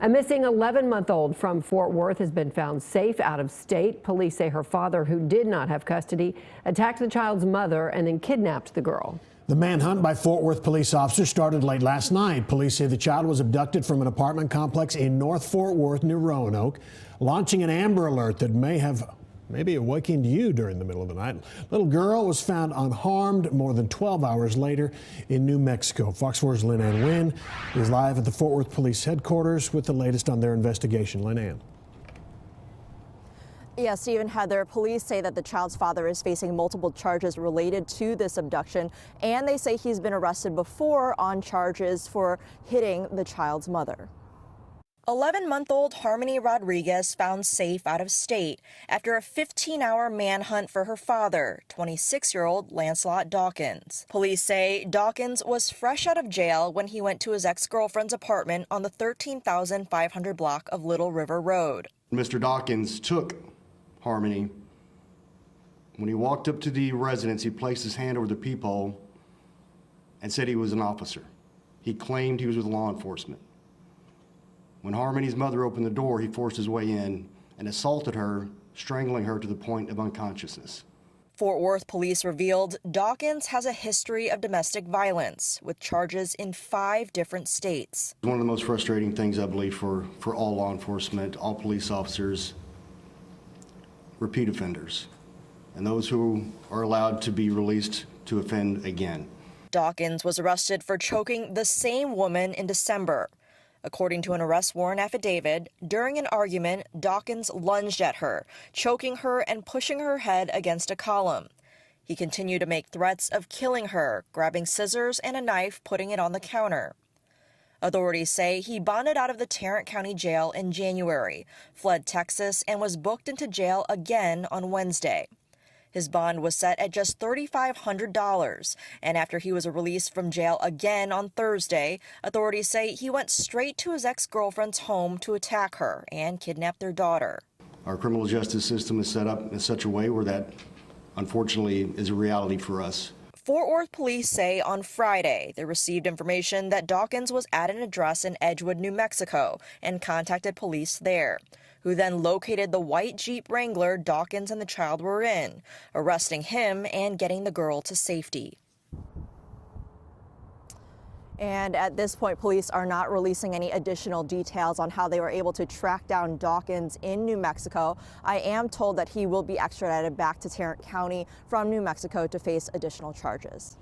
A missing 11-month-old from Fort Worth has been found safe out of state. Police say her father, who did not have custody, attacked the child's mother and then kidnapped the girl. The manhunt by Fort Worth police officers started late last night. Police say the child was abducted from an apartment complex in North Fort Worth near Roanoke, launching an Amber Alert that may have awakened you during the middle of the night. Little girl was found unharmed more than 12 hours later in New Mexico. Fox 4's Lynn Ann Wynn is live at the Fort Worth Police headquarters with the latest on their investigation. Lynn Ann. Yeah, Stephen, Heather, police say that the child's father is facing multiple charges related to this abduction, and they say he's been arrested before on charges for hitting the child's mother. 11-month-old Harmony Rodriguez found safe out of state after a 15-hour manhunt for her father, 26-year-old Lancelot Dawkins. Police say Dawkins was fresh out of jail when he went to his ex-girlfriend's apartment on the 13,500 block of Little River Road. Mr. Dawkins took Harmony. When he walked up to the residence, he placed his hand over the peephole and said he was an officer. He claimed he was with law enforcement. When Harmony's mother opened the door, he forced his way in and assaulted her, strangling her to the point of unconsciousness. Fort Worth police revealed Dawkins has a history of domestic violence with charges in 5 different states. One of the most frustrating things, I believe, for all law enforcement, all police officers, repeat offenders, and those who are allowed to be released to offend again. Dawkins was arrested for choking the same woman in December. According to an arrest warrant affidavit, during an argument, Dawkins lunged at her, choking her and pushing her head against a column. He continued to make threats of killing her, grabbing scissors and a knife, putting it on the counter. Authorities say he bonded out of the Tarrant County Jail in January, fled Texas, and was booked into jail again on Wednesday. His bond was set at just $3,500, and after he was released from jail again on Thursday, authorities say he went straight to his ex-girlfriend's home to attack her and kidnap their daughter. Our criminal justice system is set up in such a way where that, unfortunately, is a reality for us. Fort Worth police say on Friday they received information that Dawkins was at an address in Edgewood, New Mexico, and contacted police there, who then located the white Jeep Wrangler Dawkins and the child were in, arresting him and getting the girl to safety. And at this point, police are not releasing any additional details on how they were able to track down Dawkins in New Mexico. I am told that he will be extradited back to Tarrant County from New Mexico to face additional charges.